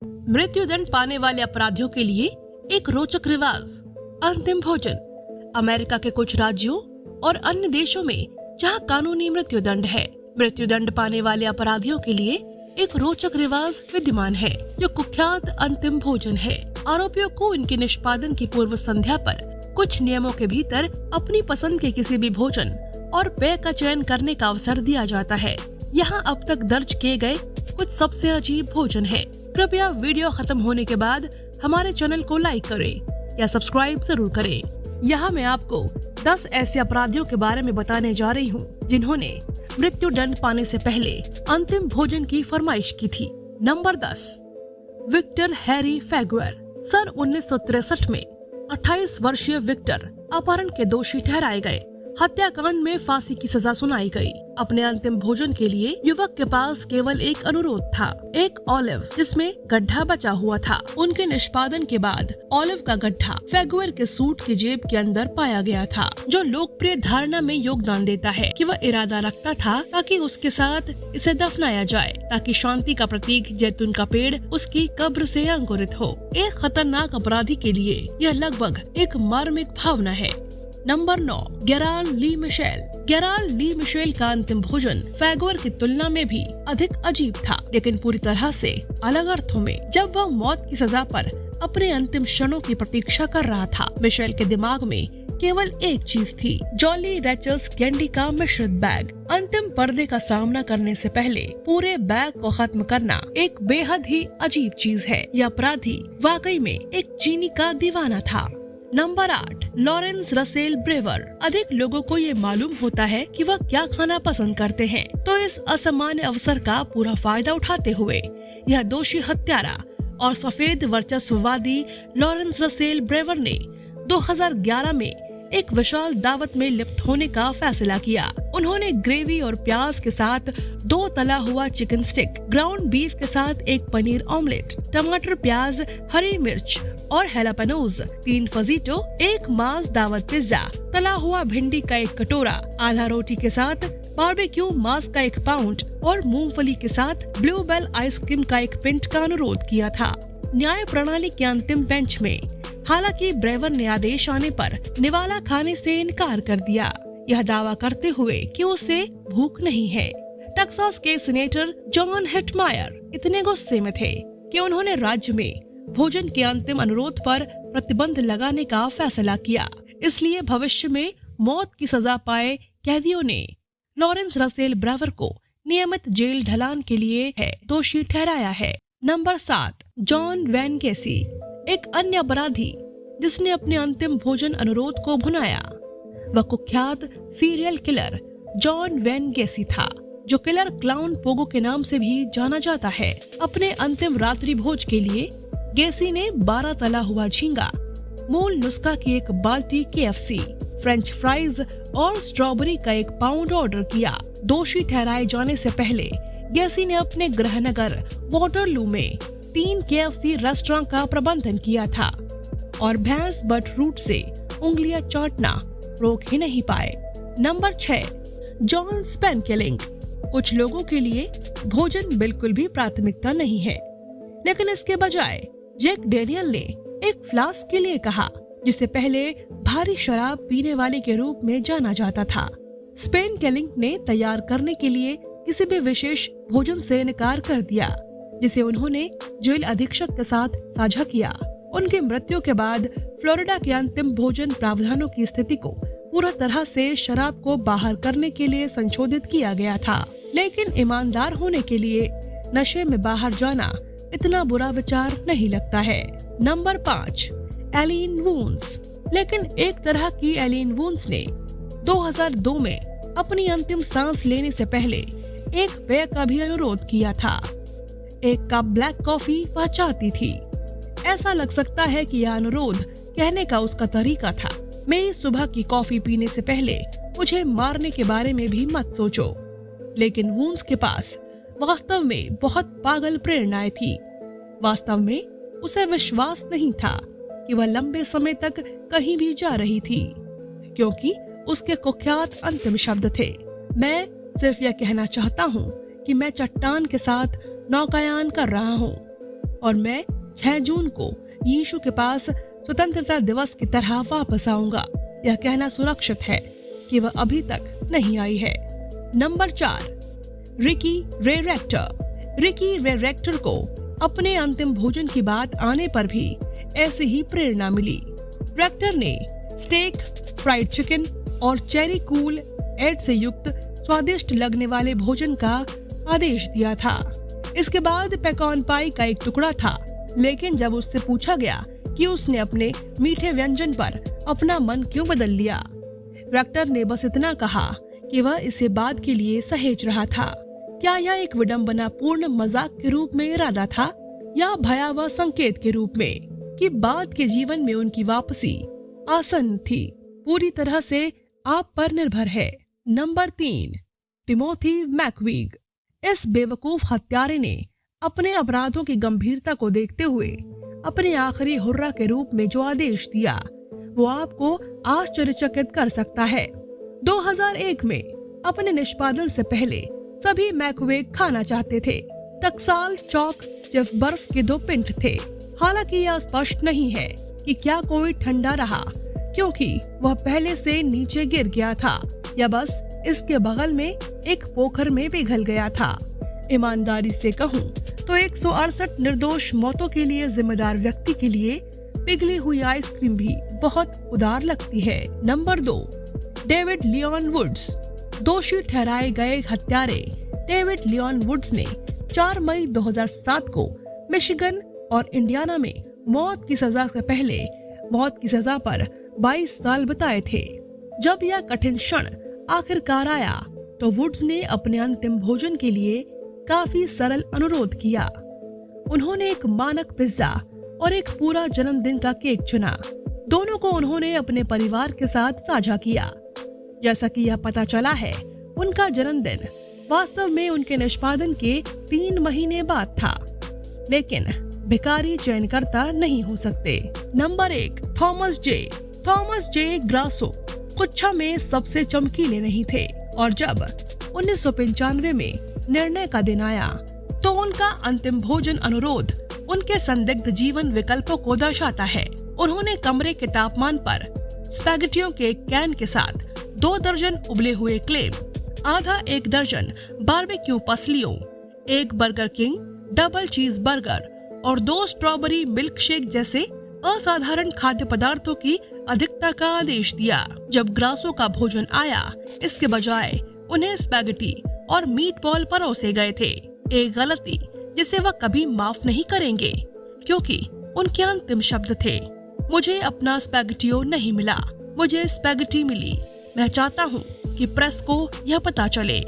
मृत्युदंड पाने वाले अपराधियों के लिए एक रोचक रिवाज, अंतिम भोजन। अमेरिका के कुछ राज्यों और अन्य देशों में जहां कानूनी मृत्युदंड है, मृत्युदंड पाने वाले अपराधियों के लिए एक रोचक रिवाज विद्यमान है, जो कुख्यात अंतिम भोजन है। आरोपियों को इनके निष्पादन की पूर्व संध्या पर कुछ नियमों के भीतर अपनी पसंद के किसी भी भोजन और पेय का चयन करने का अवसर दिया जाता है। यहाँ अब तक दर्ज किए गए कुछ सबसे अजीब भोजन है। कृपया वीडियो खत्म होने के बाद हमारे चैनल को लाइक करें या सब्सक्राइब जरूर करें। यहाँ मैं आपको 10 ऐसे अपराधियों के बारे में बताने जा रही हूँ जिन्होंने मृत्यु दंड पाने से पहले अंतिम भोजन की फरमाइश की थी। Number 10, Victor Harry Feguer. सन 1963 में 28 वर्षीय विक्टर अपहरण के दोषी ठहराए गए। हत्याकांड में फांसी की सजा सुनाई गई। अपने अंतिम भोजन के लिए युवक के पास केवल एक अनुरोध था, एक ऑलिव जिसमें गड्ढा बचा हुआ था। उनके निष्पादन के बाद ऑलिव का गड्ढा फैगुएर के सूट की जेब के अंदर पाया गया था, जो लोकप्रिय धारणा में योगदान देता है कि वह इरादा रखता था ताकि उसके साथ इसे दफनाया जाए, ताकि शांति का प्रतीक जैतून का पेड़ उसकी कब्र से अंकुरित हो। एक खतरनाक अपराधी के लिए यह लगभग एक मार्मिक भावना है। नंबर 9, गेराल्ड ली मिशेल। गेराल्ड ली मिशेल का अंतिम भोजन फैगुएर की तुलना में भी अधिक अजीब था, लेकिन पूरी तरह से अलग अर्थों में। जब वह मौत की सजा पर अपने अंतिम क्षणों की प्रतीक्षा कर रहा था, मिशेल के दिमाग में केवल एक चीज थी, जॉली रैचल्स कैंडी का मिश्रित बैग। अंतिम पर्दे का सामना करने से पहले पूरे बैग को खत्म करना एक बेहद ही अजीब चीज है। यह अपराधी वाकई में एक चीनी का दीवाना था। Number 8, Lawrence Russell Brewer. अधिक लोगों को ये मालूम होता है कि वह क्या खाना पसंद करते हैं, तो इस असामान्य अवसर का पूरा फायदा उठाते हुए यह दोषी हत्यारा और सफेद वर्चस्ववादी लॉरेंस रसेल ब्रेवर ने 2011 में एक विशाल दावत में लिप्त होने का फैसला किया। उन्होंने ग्रेवी और प्याज के साथ 2 तला हुआ चिकन स्टिक, ग्राउंड बीफ के साथ एक पनीर ऑमलेट, टमाटर, प्याज, हरी मिर्च और हैलापेनोज, 3 फजीटो, 1 मांस दावत पिज्जा, तला हुआ भिंडी का 1 कटोरा, आधा रोटी के साथ बारबेक्यू मांस का 1 पाउंड और मूंगफली के साथ ब्लूबेल आइसक्रीम का 1 पिंट का अनुरोध किया था। न्याय प्रणाली के अंतिम बेंच में हालांकि ब्रेवर ने आदेश आने पर निवाला खाने से इनकार कर दिया, यह दावा करते हुए कि उसे भूख नहीं है। टेक्सास के सीनेटर जॉन हेटमायर इतने गुस्से में थे कि उन्होंने राज्य में भोजन के अंतिम अनुरोध पर प्रतिबंध लगाने का फैसला किया। इसलिए भविष्य में मौत की सजा पाए कैदियों ने लॉरेंस रसेल ब्रेवर को नियमित जेल ढलान के लिए दोषी ठहराया है। Number 7, John van गेसी। एक अन्य अपराधी जिसने अपने अंतिम भोजन अनुरोध को भुनाया, वह कुख्यात सीरियल किलर जॉन वैन गेसी था, जो किलर क्लाउन पोगो के नाम से भी जाना जाता है। अपने अंतिम रात्रि भोज के लिए गेसी ने 12 तला हुआ झींगा, मूल नुस्खा की 1 बाल्टी KFC, फ्रेंच फ्राइज और स्ट्रॉबेरी का 1 पाउंड ऑर्डर किया। दोषी ठहराए जाने से पहले गेसी ने अपने गृहनगर वॉटरलू में 3 KFC रेस्टोरेंट का प्रबंधन किया था और भैंस बट रूट से उंगलियां चाटना रोक ही नहीं पाए। Number 6, John Spenkelink. कुछ लोगों के लिए भोजन बिल्कुल भी प्राथमिकता नहीं है, लेकिन इसके बजाय जैक डेनियल ने एक फ्लास्क के लिए कहा, जिसे पहले भारी शराब पीने वाले के रूप में जाना जाता था। स्पैनकेलिंग ने तैयार करने के लिए किसी भी विशेष भोजन से इनकार कर दिया, जिसे उन्होंने जेल अधीक्षक के साथ साझा किया। उनकी मृत्यु के बाद फ्लोरिडा के अंतिम भोजन प्रावधानों की स्थिति को पूरा तरह से शराब को बाहर करने के लिए संशोधित किया गया था, लेकिन ईमानदार होने के लिए नशे में बाहर जाना इतना बुरा विचार नहीं लगता है। Number 5, Aileen Wuornos. लेकिन एक तरह की एलिन वून्स ने 2002 में अपनी अंतिम सांस लेने से पहले एक पेय का भी अनुरोध किया था। 1 कप ब्लैक कॉफी वह चाहती थी। ऐसा लग सकता है कि यह अनुरोध कहने का उसका तरीका था, मेरी सुबह की कॉफी पीने से पहले मुझे मारने के बारे में भी मत सोचो। लेकिन वून्स के पास वास्तव में बहुत पागल प्रेरणाएं थी। वास्तव में उसे विश्वास नहीं था कि वह लंबे समय तक कहीं भी जा रही थी, क्योंकि उसके कुख्यात अंतिम शब्द थे, मैं सिर्फ यह कहना चाहता हूँ कि मैं चट्टान के साथ नौकायान कर रहा हूँ। और मैं 6 जून को यीशु के पास स्वतंत्रता दिवस की तरह वापस आऊंगा। यह कहना सुरक्षित है कि वह अभी तक नहीं आई है। नंबर 4, रिकी रे रेक्टर। रिकी रे रेक्टर को अपने अंतिम भोजन की बात आने पर भी ऐसी ही प्रेरणा मिली। रेक्टर ने स्टेक, फ्राइड चिकन और चेरी कूल एड से युक्त स्वादिष्ट लगने वाले भोजन का आदेश दिया था। इसके बाद पेकॉन पाई का एक टुकड़ा था, लेकिन जब उससे पूछा गया कि उसने अपने मीठे व्यंजन पर अपना मन क्यों बदल लिया, रेक्टर ने बस इतना कहा कि वह इसे बाद के लिए सहेज रहा था। क्या यह एक विडंबनापूर्ण मजाक के रूप में इरादा था या भयावह संकेत के रूप में कि बाद के जीवन में उनकी वापसी आसन थी? पूरी तरह से आप पर निर्भर है। Number 3, Timothy McVeigh. इस बेवकूफ हत्यारे ने अपने अपराधों की गंभीरता को देखते हुए अपने आखिरी हुर्रा के रूप में जो आदेश दिया वो आपको आश्चर्यचकित कर सकता है। 2001 में अपने निष्पादन से पहले सभी मैकवेग खाना चाहते थे। टकसाल, चौक, जेफ बर्फ के 2 पिंट थे। हालांकि यह स्पष्ट नहीं है कि क्या कोई ठंडा रहा क्योंकि वह पहले से नीचे गिर गया था या बस इसके बगल में एक पोखर में पिघल गया था। ईमानदारी से कहूँ तो 168 निर्दोष मौतों के लिए जिम्मेदार व्यक्ति के लिए पिघली हुई आइसक्रीम भी बहुत उदार लगती है। Number 2, David Leon Woods. दोषी ठहराए गए हत्यारे डेविड लियोन वुड्स ने 4 मई 2007 को मिशिगन और इंडियाना में मौत की सजा से पहले मौत की सजा पर 22 साल बिताए थे। जब यह कठिन क्षण आखिरकार आया तो वुड्स ने अपने अंतिम भोजन के लिए काफी सरल अनुरोध किया। उन्होंने एक मानक पिज्जा और एक पूरा जन्मदिन का केक चुना। दोनों को उन्होंने अपने परिवार के साथ साझा किया। जैसा कि यह पता चला है, उनका जन्मदिन वास्तव में उनके निष्पादन के 3 महीने बाद था, लेकिन भिखारी चयनकर्ता नहीं हो सकते। नंबर 1, थॉमस जे ग्रासो कुच्छा में सबसे चमकीले नहीं थे और जब 1995 में निर्णय का दिन आया तो उनका अंतिम भोजन अनुरोध उनके संदिग्ध जीवन विकल्पों को दर्शाता है। उन्होंने कमरे के तापमान पर स्पैगेटियों के कैन के साथ 2 दर्जन उबले हुए क्लेम, आधा 1 दर्जन बारबेक्यू पसलियों, 1 बर्गर किंग डबल चीज बर्गर और 2 स्ट्रॉबेरी मिल्क शेक जैसे असाधारण खाद्य पदार्थों की अधिकता का आदेश दिया। जब ग्रासो का भोजन आया, इसके बजाय उन्हें स्पैगेटी और मीटबॉल परोसे गए थे। एक गलती जिसे वह कभी माफ नहीं करेंगे क्योंकि उनके अंतिम शब्द थे, मुझे अपना स्पैगेटियो नहीं मिला, मुझे स्पैगेटी मिली। मैं चाहता हूँ कि प्रेस को यह पता चले।